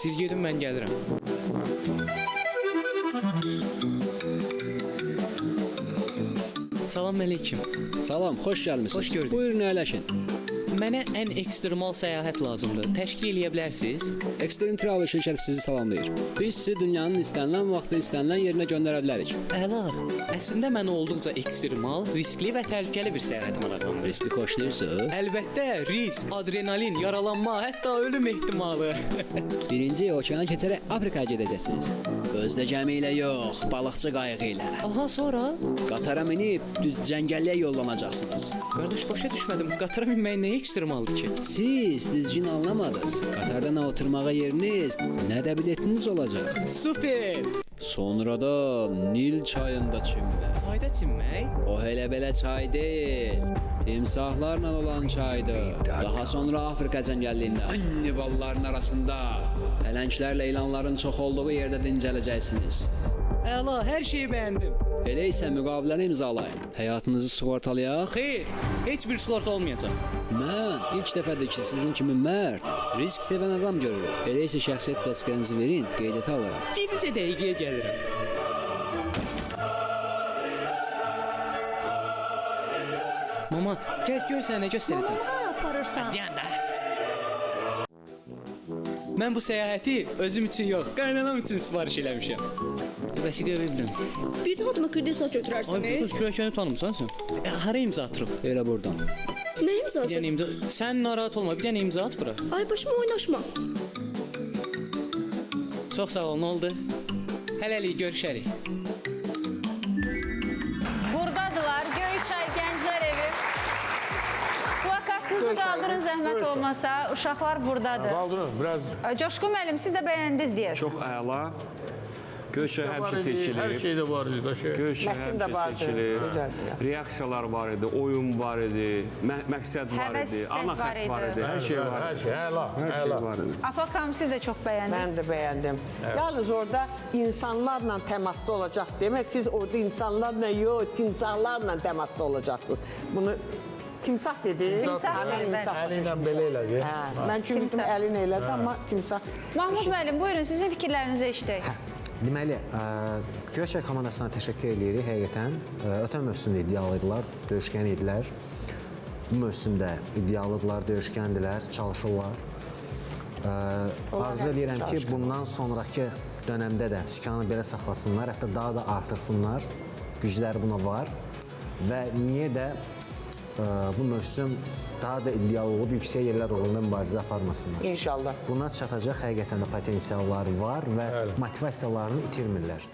Siz gedin, mən gəlirəm. Salam əleykum. Salam, xoş gəlmisiniz. Xoş gördük. Buyurun, əyləşin. Mənə ən ekstremal səyahət lazımdır. Təşkil edə bilərsiniz? Extreme Travel şirkəti sizi salamlayır. Biz sizi dünyanın istənilən vaxtda istənilən yerinə göndərə bilərik. Əla. Əslində mənə olduqca ekstremal, riskli və təhlükəli bir səyahət maraqlanır. Riski xoşlayırsınız? Əlbəttə, risk, adrenalin, yaralanma, hətta ölüm ehtimalı. Birinci okeana keçərək Afrikaya gedəcəksiniz. Özdə gəmi ilə yox, balıqçı qayığı ilə. Aha, sonra? Qatara minib düz cəngəlliyə yollanacaqsınız. Qardaş, başa düşmədim. Qatara minmək nə ekstremaldır ki? Siz düzgün anlamadınız. Qatarda nə oturmağa yeriniz, nə də biletiniz olacaq. Super! Sonra da Nil çayında çimmək. Fayda çinmək? O elə belə çay deyil. Timsahlarla olan çaydır. Daha sonra Afrika cəngəlliyində annibalların arasında pələnglərlə ilanların çox olduğu yerdə dincələcəksiniz. Əla, hər şeyi bəyəndim. Elə isə müqaviləni imzalayın. Həyatınızı sığortalayaq. Xeyr, heç bir sığorta olmayacaq. Mən ilk dəfədir ki, sizin kimi mərd, risk sevən adam görürəm. Elə isə şəxsiyyət vəsiqənizi verin, qeydətə alıram. Birinci dəqiqəyə gəlirəm. Mama, gəl gör sənə nə göstərəcəm. Mama, hara aparırsan? Deyəndə. Mən bu səyahəti özüm üçün yox, qaynanam üçün sifariş eləmişəm. Vəsiqə verirəm. Bir də adıma kredit götürərsən. Ay, bu kürəkəni tanımısan sən? Hara imza atırıq? Elə buradan. Nə Bir imzası? dənə imza. Sən narahat olma, bir dənə imza at bura. Ay başıma oynaşma. Çox sağ ol, nə oldu? Hələlik görüşərik. Buradadılar, Göyçay Gənclər Evi. Plakatınızı qaldırın, zəhmət olmasa. Uşaqlar buradadır. Qaldırın, biraz. Coşqun müəllim, siz də bəyəndiniz deyərsiniz. Çox əla. Göyçay həmişə Hər seçilir. şey də var idi, qaşı. Göyçay Mətn də həmişə vardı, seçilir. gözəldir. Reaksiyalar var idi, oyun var idi, məqsəd var Həvəs idi, ana var xətt var idi. idi. Hər şey var Hər idi. şey, əla, Hər şey əla. var idi. Afaq xanım, siz də çox Ben bəyəndiniz. de beğendim. Yalnız orada insanlarla temaslı olacak demek. Siz orada insanlarla yok, timsahlarla temaslı olacaksınız. Bunu timsah dedi. Timsah Hemen dedi, insan Əli ilə başa belə elədi. Ha, ben çünkü Timsah. elin eyledi ama timsah. Mahmud müəllim, buyurun, sizin fikirlərinizi eşidək. Deməli, Göyçay komandasına təşəkkür edirik həqiqətən. Ötən mövsümdə iddialıdılar, döyüşkən idilər. Bu mövsümdə iddialıdılar, döyüşkəndirlər, çalışırlar. Arzu edirəm ki, bundan sonraki dönəmdə də sükanı belə saxlasınlar, hətta daha da artırsınlar. Gücləri buna var və niyə də bu mövsüm daha da iddialı olub, yüksək yerlər uğrunda mübarizə aparmasınlar. İnşallah. Buna çatacaq həqiqətən də potensialları var və motivasiyalarını itirmirlər.